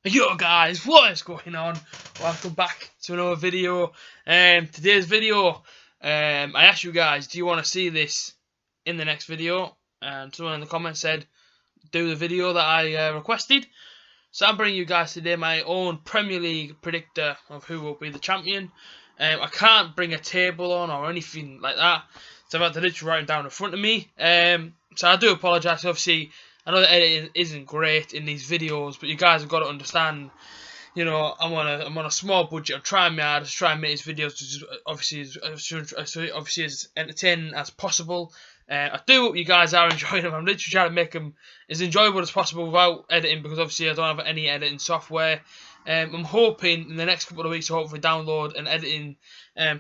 Yo guys, what is going on? Welcome back to another video. Today's video, I asked you guys, do you want to see this in the next video? And someone in the comments said, do the video that I requested. So I'm bringing you guys today my own Premier League predictor of who will be the champion. I can't bring a table on or anything like that, so I've had to literally write it down in front of me. So I do apologise. Obviously, I know the editing isn't great in these videos, but you guys have got to understand. You know, I'm on a small budget. I'm trying my hardest to try and make these videos obviously as entertaining as possible. I do hope you guys are enjoying them. I'm literally trying to make them as enjoyable as possible without editing, because obviously I don't have any editing software. I'm hoping in the next couple of weeks to hopefully download an editing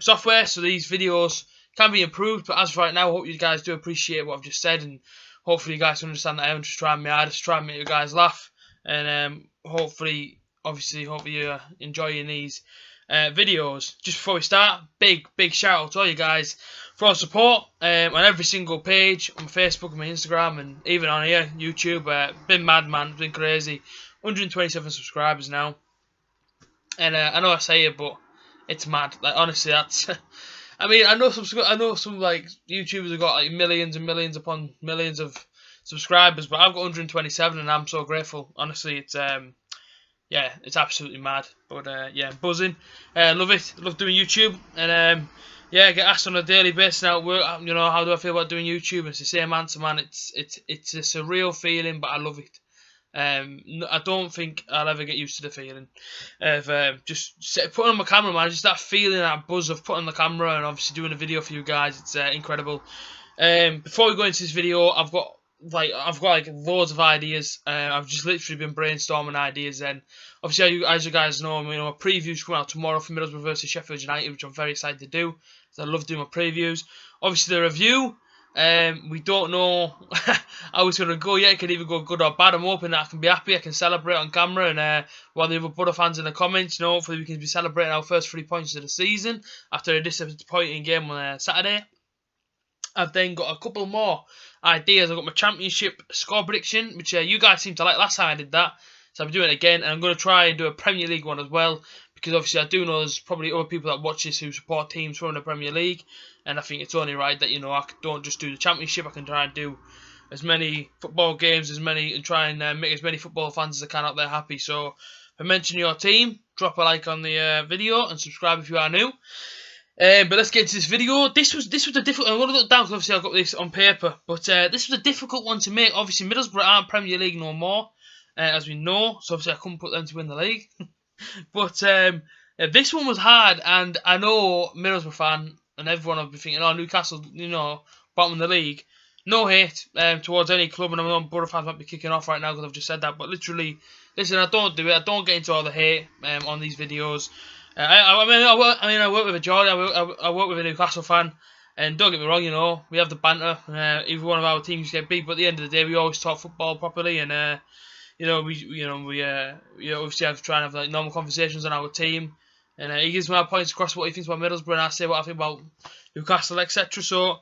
software so these videos can be improved. But as of right now, I hope you guys do appreciate what I've just said, and hopefully you guys can understand that I'm just trying my hardest to try and make you guys laugh, and hopefully you're enjoying these videos. Just before we start, big shout out to all you guys for all support on every single page, on my Facebook and my Instagram, and even on here, YouTube. Been mad, man. It's been crazy. 127 subscribers now, and I know I say it, but it's mad. Like, honestly, that's. I mean, I know some like YouTubers have got like millions and millions upon millions of subscribers, but I've got 127, and I'm so grateful. Honestly, it's yeah, it's absolutely mad. But yeah, I'm buzzing. Love it. Love doing YouTube, and yeah, I get asked on a daily basis now. You know, how do I feel about doing YouTube? It's the same answer, man. It's a surreal feeling, but I love it. I don't think I'll ever get used to the feeling of just putting on my camera, man. Just that feeling, that buzz of putting on the camera and obviously doing a video for you guys. It's incredible. Before we go into this video, I've got like loads of ideas. I've just literally been brainstorming ideas. And obviously, as you guys know, you know, my previews come out tomorrow for Middlesbrough versus Sheffield United, which I'm very excited to do. So I love doing my previews. Obviously, the review. We don't know how it's going to go yet. It could either go good or bad. I'm hoping that I can be happy, I can celebrate on camera, and while the other Butter fans in the comments, you know, hopefully we can be celebrating our first 3 points of the season after a disappointing game on Saturday. I've then got a couple more ideas. I've got my championship score prediction, which you guys seem to like last time I did that, so I'm doing it again, and I'm going to try and do a Premier League one as well, because obviously I do know there's probably other people that watch this who support teams from the Premier League, and I think it's only right that, you know, I don't just do the championship. I can try and do as many football games, and try and make as many football fans as I can out there happy. So if I mention your team, drop a like on the video and subscribe if you are new. But let's get into this video. This was a difficult. I'm going to look down because obviously I've got this on paper, but this was a difficult one to make. Obviously Middlesbrough aren't Premier League no more, as we know, so obviously I couldn't put them to win the league. But this one was hard, and I know Middlesbrough fan and everyone will be thinking, oh, Newcastle, you know, bottom of the league. No hate towards any club, and I know Borough fans might be kicking off right now because I've just said that. But literally, listen, I don't do it. I don't get into all the hate on these videos. I work with a Geordie. I work with a Newcastle fan, and don't get me wrong, you know, we have the banter. Either one of our teams get beat, but at the end of the day, we always talk football properly, and you know, we obviously have to try and have like normal conversations on our team, and he gives my points across what he thinks about Middlesbrough, and I say what I think about Newcastle, etc. So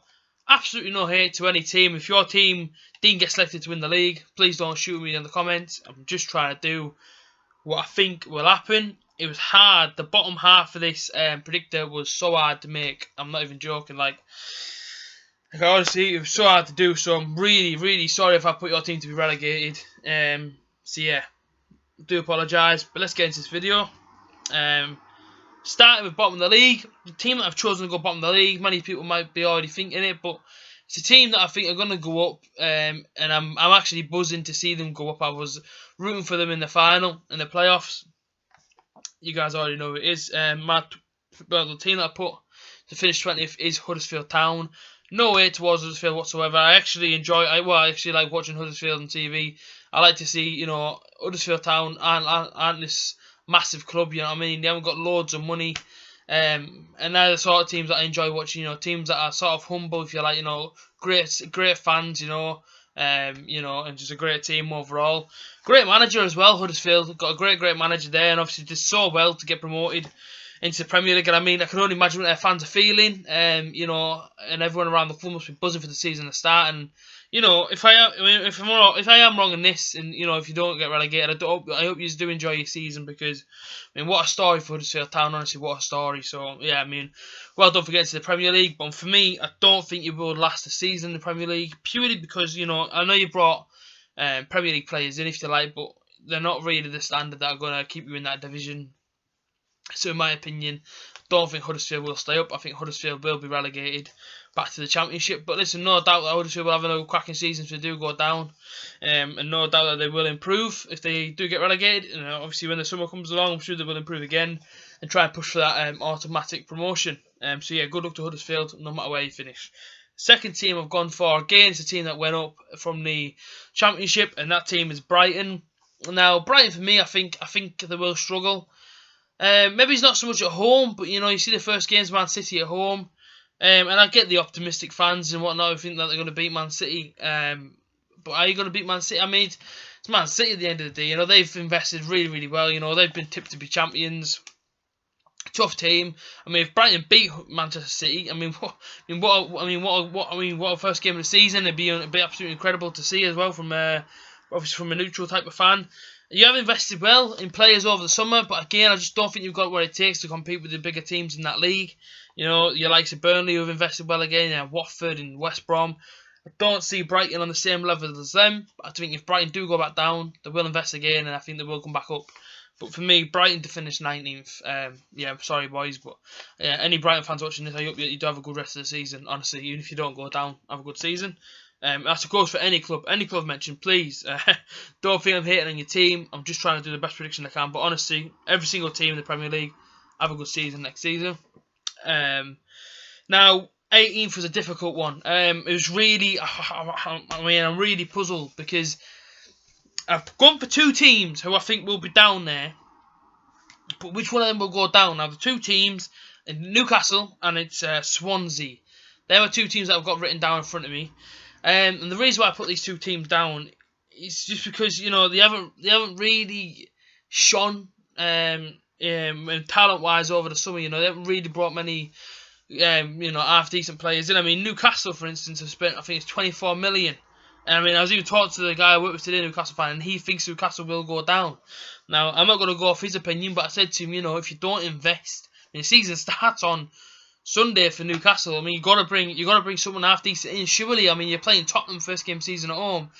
absolutely no hate to any team. If your team didn't get selected to win the league, please don't shoot me in the comments. I'm just trying to do what I think will happen. It was hard. The bottom half of this predictor was so hard to make. I'm not even joking. Like honestly, it was so hard to do. So I'm really sorry if I put your team to be relegated. So yeah, I do apologise. But let's get into this video. Starting with bottom of the league, the team that I've chosen to go bottom of the league. Many people might be already thinking it, but it's a team that I think are going to go up, and I'm actually buzzing to see them go up. I was rooting for them in the final, in the playoffs. You guys already know who it is. The team that I put to finish 20th is Huddersfield Town. No hate towards Huddersfield whatsoever. I actually I actually like watching Huddersfield on TV. I like to see, you know, Huddersfield Town aren't this massive club, you know what I mean? They haven't got loads of money. And they're the sort of teams that I enjoy watching, you know, teams that are sort of humble, if you like, you know, great fans, you know, and just a great team overall. Great manager as well, Huddersfield. Got a great manager there, and obviously did so well to get promoted into the Premier League. And I mean, I can only imagine what their fans are feeling, you know, and everyone around the club must be buzzing for the season to start. And you know, if I am, I mean, if I am wrong in this, and you know, if you don't get relegated, I hope you do enjoy your season, because I mean, what a story for Huddersfield Town. Honestly, what a story. So yeah, I mean, well done for getting to the Premier League. But for me, I don't think you will last the season in the Premier League, purely because, you know, I know you brought Premier League players in, if you like, but they're not really the standard that are going to keep you in that division. So in my opinion, don't think Huddersfield will stay up. I think Huddersfield will be relegated back to the Championship. But listen, no doubt that Huddersfield will have another cracking season if they do go down. And no doubt that they will improve if they do get relegated. You know, obviously when the summer comes along, I'm sure they will improve again and try and push for that automatic promotion. So yeah, good luck to Huddersfield, no matter where you finish. Second team I've gone for, again, it's a team that went up from the Championship, and that team is Brighton. Now, Brighton, for me, I think they will struggle. Maybe it's not so much at home, but you know, you see the first game's Man City at home, and I get the optimistic fans and whatnot who think that they're going to beat Man City. But are you going to beat Man City? I mean, it's Man City at the end of the day. You know, they've invested really, really well. You know, they've been tipped to be champions. Tough team. I mean, if Brighton beat Manchester City, what a first game of the season. It'd be absolutely incredible to see as well from obviously from a neutral type of fan. You have invested well in players over the summer, but again, I just don't think you've got what it takes to compete with the bigger teams in that league. You know, your likes of Burnley, who have invested well again, Watford and West Brom. I don't see Brighton on the same level as them. But I think if Brighton do go back down, they will invest again, and I think they will come back up. But for me, Brighton to finish 19th. Yeah, sorry boys, but any Brighton fans watching this, I hope you do have a good rest of the season. Honestly, even if you don't go down, have a good season. That's of course for any club mentioned. Please don't think I'm hating on your team. I'm just trying to do the best prediction I can. But honestly, every single team in the Premier League have a good season next season. Now 18th was a difficult one. It was really, I'm really puzzled because I've gone for two teams who I think will be down there. But which one of them will go down? Now the two teams in Newcastle and it's Swansea. There are two teams that I've got written down in front of me. And the reason why I put these two teams down is just because, you know, they haven't really shone talent-wise over the summer. You know, they haven't really brought many you know, half-decent players in. I mean, Newcastle, for instance, have spent, I think it's 24 million. And I mean, I was even talking to the guy I work with today, Newcastle fan, and he thinks Newcastle will go down. Now, I'm not going to go off his opinion, but I said to him, you know, if you don't invest, I mean, the season starts on Sunday for Newcastle. I mean, you got to bring someone half decent in. Surely, I mean, you're playing Tottenham first game season at home.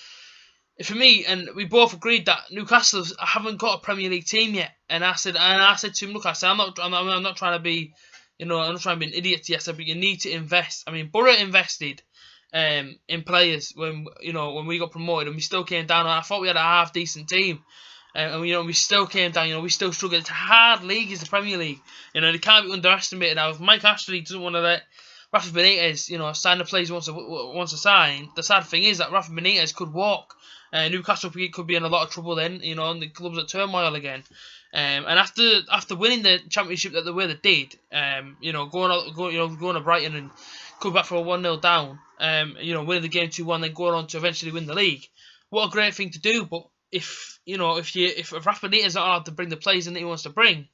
For me, and we both agreed that Newcastle haven't got a Premier League team yet. And I said to him, look, I said, I'm not trying to be, you know, I'm not trying to be an idiot. Yes, but you need to invest. I mean, Borough invested in players when we got promoted, and we still came down. And I thought we had a half decent team. And you know, we still came down. You know, we still struggled. It's a hard league, is the Premier League. You know, they can't be underestimated. Now, if Mike Ashley doesn't want to let Rafa Benitez, you know, sign the players he wants to sign, the sad thing is that Rafa Benitez could walk. Newcastle could be in a lot of trouble then. You know, and the club's at turmoil again. And after winning the Championship the way they did, you know, going to Brighton and coming back for a 1-0 down, you know, winning the game 2-1, then going on to eventually win the league. What a great thing to do, but if Rafa Benitez is not allowed to bring the players in that he wants to bring,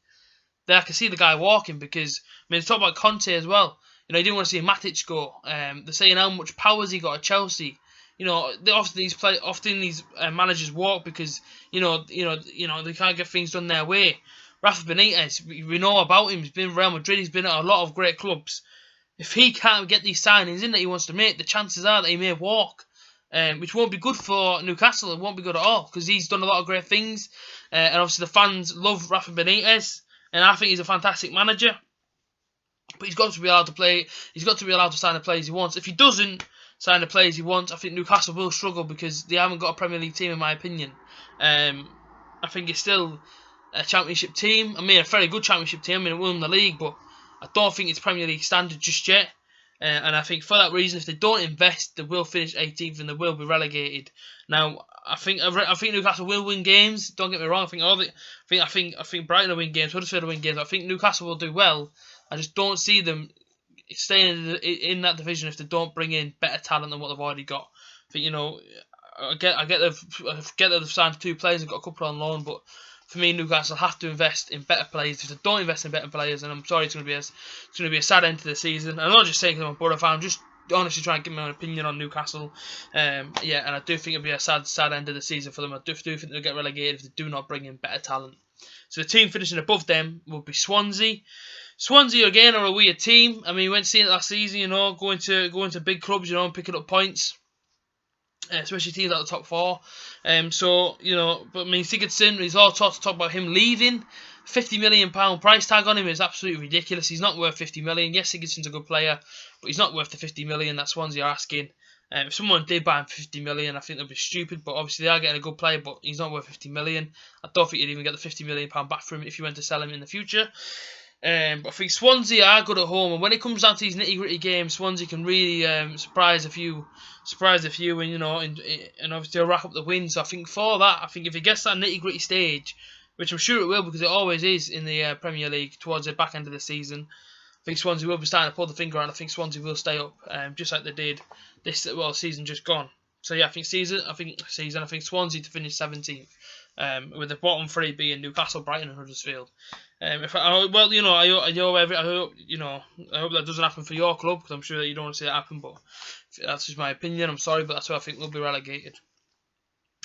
then I can see the guy walking. Because I mean, they talk about Conte as well. You know, he didn't want to see Matic go. They're saying how much power has he got at Chelsea. You know, often these managers walk because you know they can't get things done their way. Rafa Benitez, we know about him. He's been Real Madrid. He's been at a lot of great clubs. If he can't get these signings in that he wants to make, the chances are that he may walk. Which won't be good for Newcastle. It won't be good at all because he's done a lot of great things, and obviously the fans love Rafa Benitez, and I think he's a fantastic manager. But he's got to be allowed to play. He's got to be allowed to sign the players he wants. If he doesn't sign the players he wants, I think Newcastle will struggle because they haven't got a Premier League team, in my opinion. I think it's still a Championship team. I mean, a very good Championship team. I mean, it won the league, but I don't think it's Premier League standard just yet. And I think for that reason, if they don't invest, they will finish 18th and they will be relegated. Now, I think Newcastle will win games. Don't get me wrong. I think Brighton will win games. Huddersfield will win games. I think Newcastle will do well. I just don't see them staying in that division if they don't bring in better talent than what they've already got. I think, you know, I get they've signed 2 players and got a couple on loan, but for me, Newcastle have to invest in better players. If they don't invest in better players, and I'm sorry, it's going to be a sad end to the season. And I'm not just saying because I'm a Borough fan. I'm just honestly trying to give my own opinion on Newcastle. Yeah, and I do think it'll be a sad end of the season for them. I do think they'll get relegated if they do not bring in better talent. So the team finishing above them will be Swansea. Swansea again are a weird team. I mean, we went seeing it last season, you know, going to big clubs, you know, and picking up points. Especially teams at the top four. So, you know, but I mean, Sigurdsson, there's all talk about him leaving. £50 million price tag on him is absolutely ridiculous. He's not worth 50 million. Yes, Sigurdsson's a good player, but he's not worth the 50 million that Swansea are asking. If someone did buy him for 50 million, I think they'd be stupid. But obviously, they are getting a good player, but he's not worth 50 million. I don't think you'd even get the £50 million back from him if you went to sell him in the future. But I think Swansea are good at home, and when it comes down to these nitty-gritty games, Swansea can really surprise a few, and you know, and obviously rack up the wins. So I think for that, I think if it gets that nitty-gritty stage, which I'm sure it will because it always is in the Premier League towards the back end of the season, I think Swansea will be starting to pull the finger out. I think Swansea will stay up, just like they did this season just gone. So yeah, I think Swansea to finish 17th, with the bottom three being Newcastle, Brighton, and Huddersfield. I hope that doesn't happen for your club because I'm sure that you don't want to see that happen. But that's just my opinion. I'm sorry, but that's why I think we'll be relegated.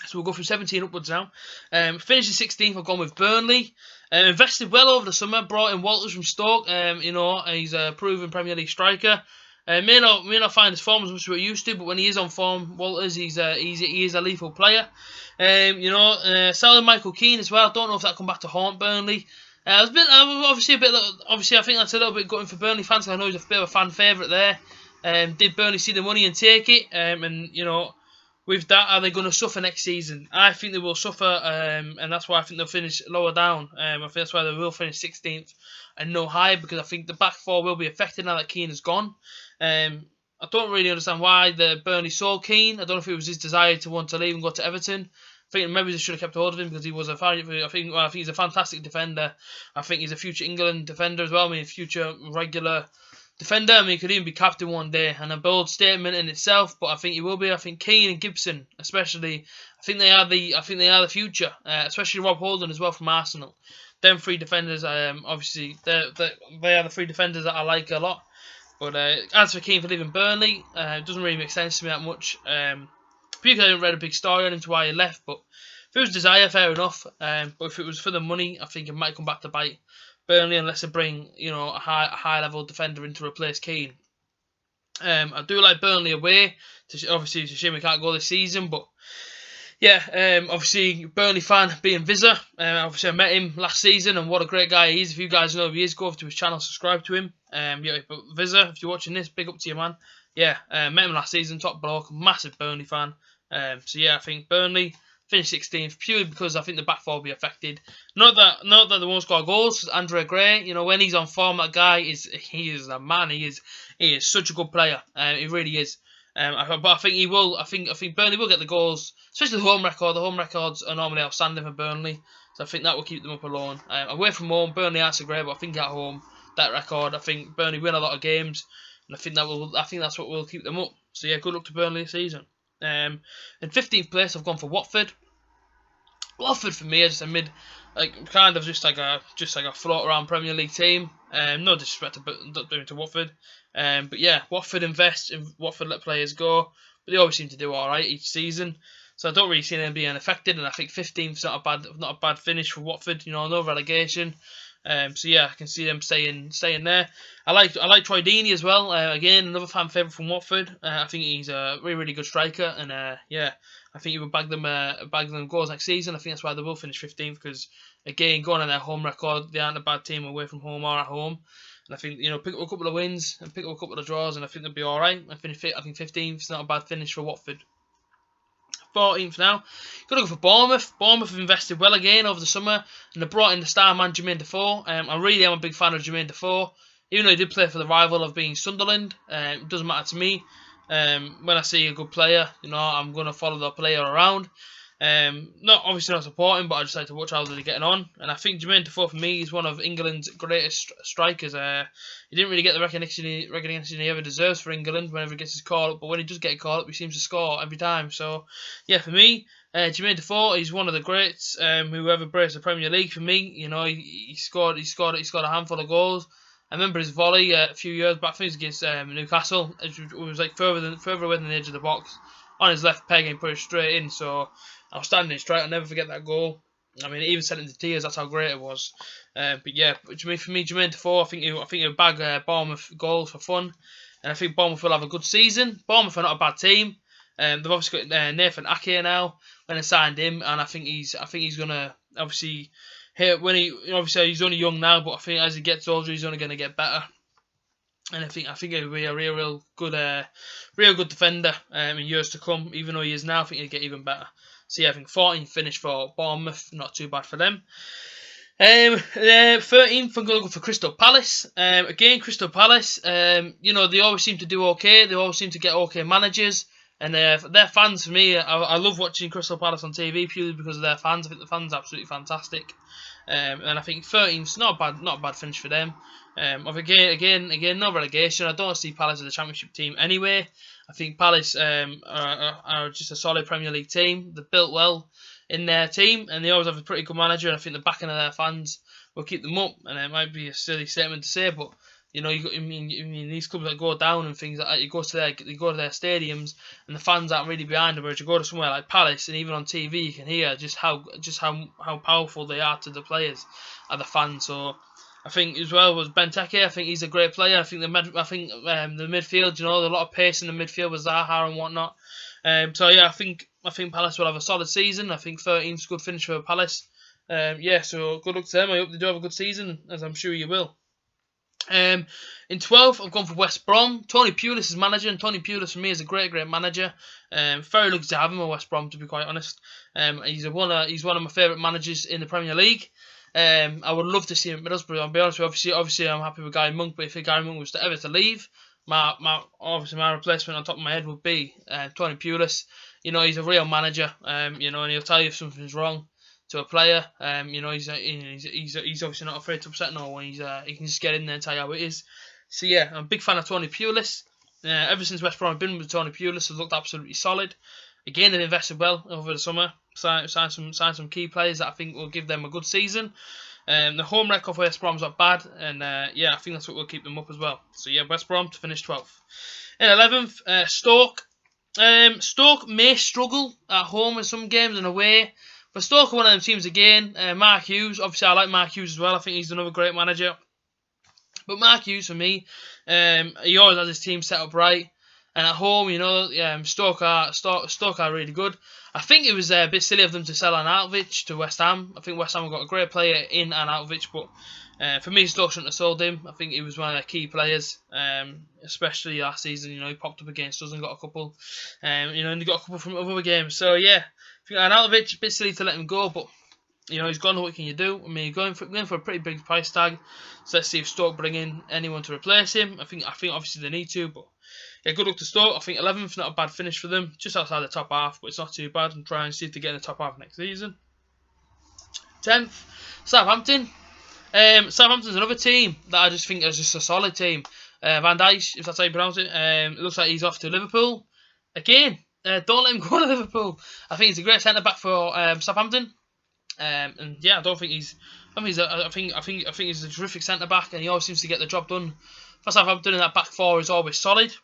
So we'll go from 17 upwards now. Finishing 16th, I've gone with Burnley. Invested well over the summer. Brought in Walters from Stoke. You know, he's a proven Premier League striker. May not find his form as much as we're used to, but when he is on form, Walters, he is a lethal player. You know, selling Michael Keane as well. Don't know if that'll come back to haunt Burnley. Obviously I think that's a little bit gutting for Burnley fans. I know he's a bit of a fan favourite there. Did Burnley see the money and take it? And you know, with that, are they going to suffer next season? I think they will suffer, and that's why I think they'll finish lower down. I think that's why they will finish 16th and no higher, because I think the back four will be affected now that Keane is gone. I don't really understand why the Burnley sold Keane. I don't know if it was his desire to want to leave and go to Everton. I think maybe they should have kept hold of him because he was I think he's a fantastic defender. I think he's a future England defender as well. I mean, future regular defender. I mean, he could even be captain one day, and a bold statement in itself. But I think he will be. I think Keane and Gibson, especially, I think they are the future. Especially Rob Holding as well from Arsenal. Them three defenders, obviously, they are the three defenders that I like a lot. But as for Keane for leaving Burnley, it doesn't really make sense to me that much. Because I haven't read a big story on him to why he left, but if it was desire, fair enough. But if it was for the money, I think it might come back to bite Burnley unless they bring, you know, a high level defender in to replace Keane. I do like Burnley away. Obviously, it's a shame we can't go this season, but yeah, obviously Burnley fan being Vizza. Obviously I met him last season, and what a great guy he is. If you guys know who he is, go over to his channel, subscribe to him. Yeah, but Vizza, if you're watching this, big up to you, man. Yeah, met him last season, top bloke, massive Burnley fan. So yeah, I think Burnley finish 16th purely because I think the back four will be affected. Not that they won't score goals. Andre Gray, you know, when he's on form, that guy is a man. He is such a good player. He really is. But I think he will. I think Burnley will get the goals, especially the home record. The home records are normally outstanding for Burnley, so I think that will keep them up alone. Away from home, Burnley aren't so great, but I think at home, that record, I think Burnley win a lot of games, and I think that's what will keep them up. So yeah, good luck to Burnley this season. In 15th place, I've gone for Watford. Watford for me is a just like a float around Premier League team. No disrespect to Watford, but yeah, Watford invest and Watford let players go, but they always seem to do all right each season. So I don't really see them being affected, and I think 15th is not a bad finish for Watford. You know, no relegation. So yeah, I can see them staying there. I like Troy Deeney as well. Again, another fan favourite from Watford. I think he's a really good striker, and yeah, I think he will bag them goals next season. I think that's why they will finish 15th, because again, going on their home record, they aren't a bad team away from home or at home. And I think, you know, pick up a couple of wins and pick up a couple of draws, and I think they'll be all right. I think 15th is not a bad finish for Watford. 14th now. Got to go for Bournemouth. Bournemouth have invested well again over the summer, and they brought in the star man Jermaine Defoe. I really am a big fan of Jermaine Defoe, even though he did play for the rival of being Sunderland. It doesn't matter to me. When I see a good player, you know, I'm going to follow the player around. Obviously not supporting, but I just like to watch how they're getting on. And I think Jermaine Defoe for me is one of England's greatest strikers. He didn't really get the recognition he ever deserves for England whenever he gets his call up, but when he does get a call up, he seems to score every time. So yeah, for me, Jermaine Defoe is one of the greats who ever braced the Premier League for me. You know, he scored a handful of goals. I remember his volley a few years back. I think it was against Newcastle. It was like further away than the edge of the box on his left peg and put it straight in. So I was standing straight. I'll never forget that goal. I mean, it even sent him to tears. That's how great it was. But yeah, for me, Jermaine Defoe, I think he'll bag Bournemouth goals for fun, and I think Bournemouth will have a good season. Bournemouth are not a bad team. They've obviously got Nathan Ake now when they signed him, and I think he's gonna obviously hit when obviously he's only young now, but I think as he gets older, he's only gonna get better. And I think he'll be a real good defender in years to come. Even though he is now, I think he'll get even better. So yeah, I think 14th finish for Bournemouth, not too bad for them. 13th, I'm going to go for Crystal Palace. Again, Crystal Palace, you know, they always seem to do okay. They always seem to get okay managers. And their fans, for me, I love watching Crystal Palace on TV purely because of their fans. I think the fans are absolutely fantastic. And I think 13th's not a bad finish for them. Again, no relegation. I don't see Palace as a Championship team anyway. I think Palace are just a solid Premier League team. They're built well in their team, and they always have a pretty good manager. And I think the backing of their fans will keep them up. And it might be a silly statement to say, but you know, I mean, these clubs that go down and things like that, you go to their stadiums, and the fans aren't really behind them. Whereas you go to somewhere like Palace, and even on TV, you can hear just how powerful they are to the players, and the fans. So I think as well with Benteke, I think he's a great player. I think the midfield, you know, there's a lot of pace in the midfield with Zaha and whatnot. So yeah, I think Palace will have a solid season. I think 13th's a good finish for Palace. Yeah, so good luck to them. I hope they do have a good season, as I'm sure you will. In 12th, I've gone for West Brom. Tony Pulis is manager, and Tony Pulis for me is a great manager. Very lucky to have him at West Brom, to be quite honest. He's one of my favourite managers in the Premier League. I would love to see him at Middlesbrough. I'll be honest with you, obviously I'm happy with Gary Monk, but if Gary Monk was ever to leave, my replacement on top of my head would be Tony Pulis. You know, he's a real manager. You know, and he'll tell you if something's wrong to a player. You know, he's obviously not afraid to upset no one. He can just get in there and tell you how it is. So yeah, I'm a big fan of Tony Pulis. Ever since West Brom have been with Tony Pulis, has looked absolutely solid. Again, they've invested well over the summer. Signed some key players that I think will give them a good season. The home record for West Brom's not bad, and yeah, I think that's what will keep them up as well. So yeah, West Brom to finish 12th. In 11th, Stoke. Stoke may struggle at home in some games and away. But Stoke are one of them teams again. Mark Hughes, obviously I like Mark Hughes as well. I think he's another great manager. But Mark Hughes, for me, he always has his team set up right. And at home, you know, Stoke are really good. I think it was a bit silly of them to sell Arnautovic to West Ham. I think West Ham have got a great player in Arnautovic, but for me, Stoke shouldn't have sold him. I think he was one of their key players, especially last season. You know, he popped up against us and got a couple. You know, and he got a couple from other games. So yeah, I think Arnautovic, a bit silly to let him go, but you know, he's gone. What can you do? I mean, going for a pretty big price tag. So let's see if Stoke bring in anyone to replace him. I think obviously they need to, but yeah, good luck to Stoke. I think 11th, not a bad finish for them. Just outside the top half, but it's not too bad. And try and see if they get in the top half next season. 10th, Southampton. Southampton's another team that I just think is just a solid team. Van Dijk, if that's how you pronounce it. It looks like he's off to Liverpool. Again, don't let him go to Liverpool. I think he's a great centre-back for Southampton. And yeah, I think he's a terrific centre-back, and he always seems to get the job done for Southampton, and that back four is always solid.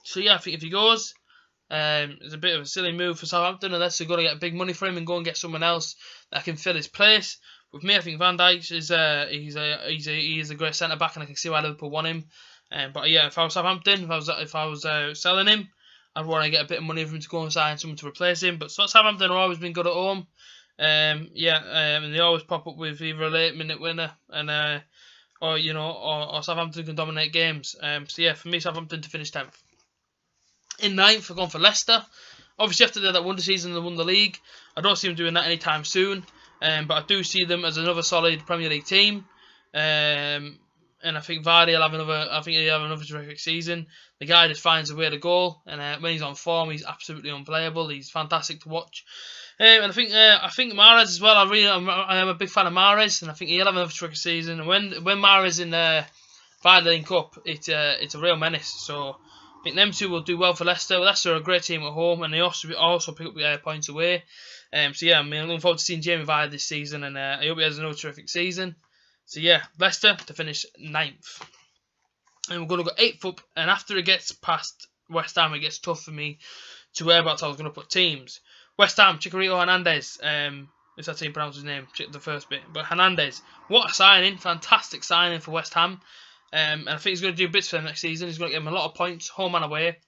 So yeah, I think if he goes, it's a bit of a silly move for Southampton unless they're going to get big money for him and go and get someone else that can fill his place. With me, I think Van Dijk is a great centre back, and I can see why Liverpool want him. But yeah, if I was Southampton, if I was selling him, I'd want to get a bit of money for him to go and sign someone to replace him. But Southampton have always been good at home. And they always pop up with either a late-minute winner and or Southampton can dominate games. So yeah, for me, Southampton to finish 10th. In 9th, I've gone for Leicester. Obviously, after that won the season, they won the league. I don't see them doing that anytime soon. But I do see them as another solid Premier League team. And I think Vardy will have another terrific season. The guy just finds a way to goal, and when he's on form, he's absolutely unplayable. He's fantastic to watch. And I think Mahrez as well. I am a big fan of Mahrez, and I think he'll have another terrific season. And when Mahrez in the Vitamin Cup, it's a real menace. So I think them two will do well for Leicester. Leicester are a great team at home, and they also pick up points away. So yeah, I mean, I'm looking forward to seeing Jamie Vardy this season, and I hope he has another terrific season. So yeah, Leicester to finish 9th. and we're going to go 8th up. And after it gets past West Ham, it gets tough for me to where about I was going to put teams. West Ham, Chicharito Hernandez. Is that how you pronounce his name? The first bit. But Hernandez, what a signing. Fantastic signing for West Ham. And I think he's going to do bits for them next season. He's going to get them a lot of points, home and away.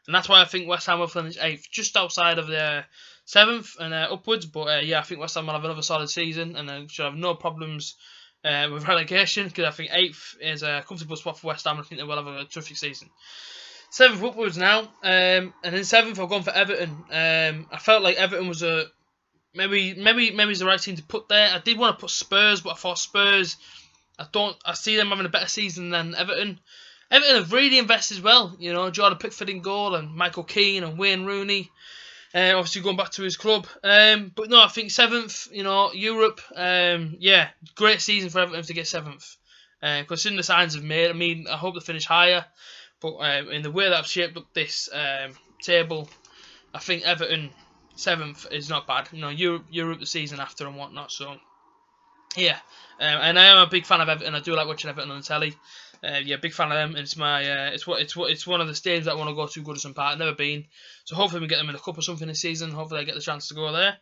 And that's why I think West Ham will finish 8th, just outside of the 7th and upwards. But yeah, I think West Ham will have another solid season and should have no problems with relegation, because I think 8th is a comfortable spot for West Ham. I think they will have a terrific season. 7th upwards now, and in 7th I've gone for Everton. I felt like Everton was a maybe it's the right team to put there. I did want to put Spurs, but I thought Spurs, I see them having a better season than Everton. Everton have really invested well, you know, Jordan Pickford in goal and Michael Keane and Wayne Rooney. Obviously going back to his club. But no, I think 7th, you know, Europe, yeah, great season for Everton to get 7th. Considering the signs have made, I mean, I hope they finish higher. But in the way that I've shaped up this table, I think Everton 7th is not bad. You know, Europe the season after and whatnot. So yeah, and I am a big fan of Everton. I do like watching Everton on the telly. Yeah, big fan of them. It's my it's one of the stadiums that I want to go to. Goodison Park. Never been. So hopefully we get them in a cup or something this season. Hopefully I get the chance to go there.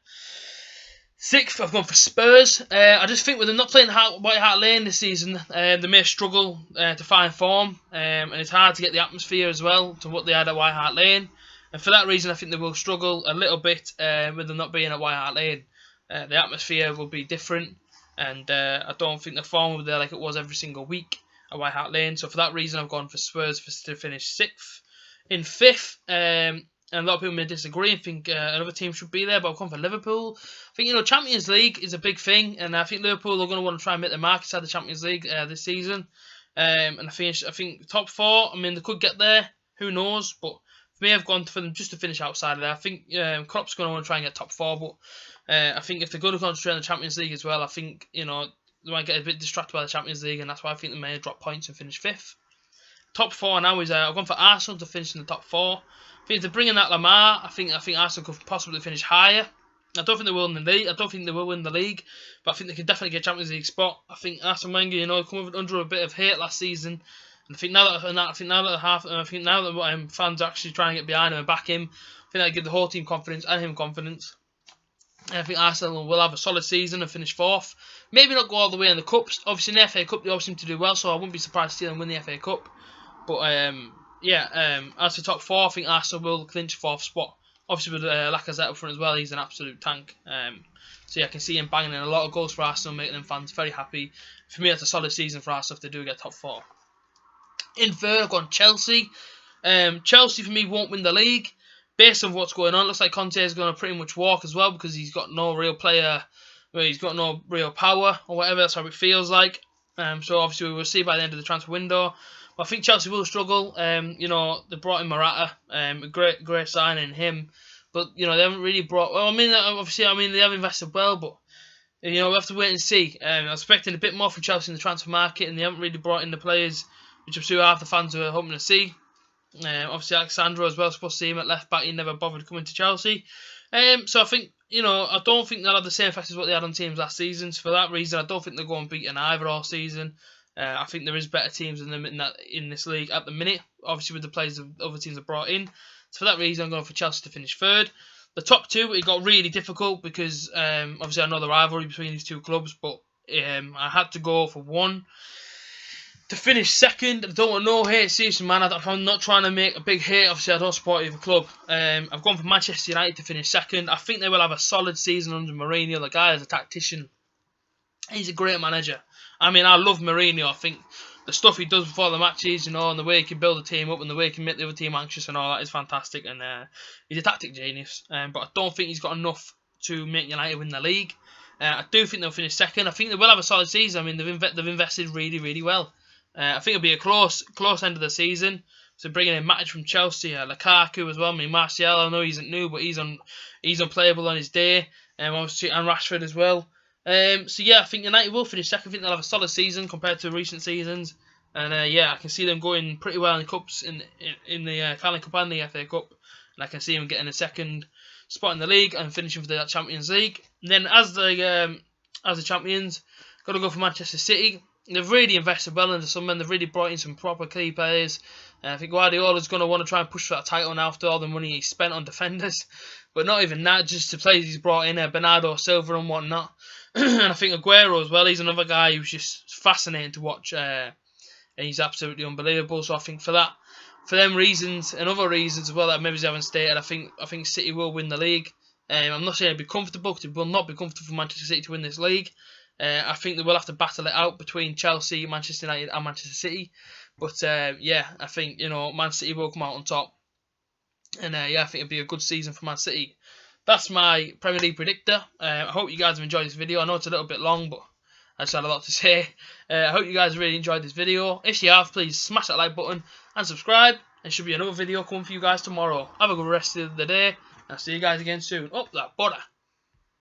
6th, I've gone for Spurs. I just think with them not playing White Hart Lane this season, they may struggle to find form, and it's hard to get the atmosphere as well to what they had at White Hart Lane. And for that reason, I think they will struggle a little bit with them not being at White Hart Lane. The atmosphere will be different, and I don't think the form will be there like it was every single week at White Hart Lane. So for that reason, I've gone for Spurs to finish 6th. In 5th, and a lot of people may disagree and think another team should be there, but I've gone for Liverpool. I think, you know, Champions League is a big thing, and I think Liverpool are going to want to try and make their mark inside the Champions League this season. And I think top 4, I mean, they could get there, who knows, but for me, I've gone for them just to finish outside of there. I think Klopp's going to want to try and get top 4, but I think if they're going to concentrate on the Champions League as well, I think, you know, they might get a bit distracted by the Champions League, and that's why I think they may drop points and finish 5th. Top 4 now is I've gone for Arsenal to finish in the top 4. I think if they're bringing that Lamar, I think Arsenal could possibly finish higher. I don't think they will in the league. I don't think they will win the league, but I think they can definitely get a Champions League spot. I think Arsene Wenger, you know, come under a bit of hate last season, and I think now that fans are actually trying to get behind him and back him, I think that give the whole team confidence and him confidence. And I think Arsenal will have a solid season and finish 4th. Maybe not go all the way in the cups. Obviously in the FA Cup they always seem to do well, so I wouldn't be surprised to see them win the FA Cup. But yeah, as for top 4, I think Arsenal will clinch 4th spot. Obviously with Lacazette up front as well, he's an absolute tank. So yeah, I can see him banging in a lot of goals for Arsenal, making them fans very happy. For me, that's a solid season for Arsenal if they do get top 4. In 3rd, I've gone Chelsea. Chelsea for me won't win the league. Based on what's going on, looks like Conte is going to pretty much walk as well, because he's got no real player, well, he's got no real power or whatever. That's how it feels like. So obviously we will see by the end of the transfer window. But I think Chelsea will struggle. You know, they brought in Morata, a great signing him, but you know they haven't really brought. Well, I mean, obviously, they have invested well, but you know we have to wait and see. I was expecting a bit more from Chelsea in the transfer market, and they haven't really brought in the players, which I'm sure half the fans are hoping to see. Obviously, Alexandro as well, supposed to see him at left back. He never bothered coming to Chelsea. So I think, you know, I don't think they'll have the same effect as what they had on teams last season. So for that reason, I don't think they'll go unbeaten either all season. I think there is better teams than them in this league at the minute. Obviously, with the players that other teams have brought in. So for that reason, I'm going for Chelsea to finish 3rd. The top 2, it got really difficult because obviously I know the rivalry between these two clubs, but I had to go for one. To finish 2nd, I don't want no hate, seriously, man. I'm not trying to make a big hate. Obviously, I don't support either club. I've gone for Manchester United to finish 2nd. I think they will have a solid season under Mourinho. The guy is a tactician. He's a great manager. I mean, I love Mourinho. I think the stuff he does before the matches, you know, and the way he can build a team up and the way he can make the other team anxious and all that is fantastic. And he's a tactic genius. But I don't think he's got enough to make United win the league. I do think they'll finish 2nd. I think they will have a solid season. I mean, they've invested really, really well. I think it'll be a close end of the season. So bringing in Matic from Chelsea, Lukaku as well. I mean, Martial, I know he's not new, but he's unplayable on his day. Obviously, and Rashford as well. So yeah, I think United will finish 2nd. I think they'll have a solid season compared to recent seasons. And yeah, I can see them going pretty well in the cups, in the Carling Cup and the FA Cup. And I can see them getting a 2nd spot in the league and finishing for the Champions League. And then as the champions, got to go for Manchester City. they've really invested well into some men. They've really brought in some proper key players. I think Guardiola's going to want to try and push for that title now after all the money he spent on defenders. But not even that, just the players he's brought in, Bernardo Silva and whatnot. And I think Aguero as well, he's another guy who's just fascinating to watch. And he's absolutely unbelievable. So I think for them reasons and other reasons as well that maybe they haven't stated, I think City will win the league. I'm not saying it'll be comfortable, because it will not be comfortable for Manchester City to win this league. I think they will have to battle it out between Chelsea, Manchester United and Manchester City. But yeah, I think, Man City will come out on top. And yeah, I think it'll be a good season for Man City. That's my Premier League predictor. I hope you guys have enjoyed this video. I know it's a little bit long, but I just had a lot to say. I hope you guys really enjoyed this video. If you have, please smash that like button and subscribe. There should be another video coming for you guys tomorrow. Have a good rest of the day. I'll see you guys again soon. Up that butter.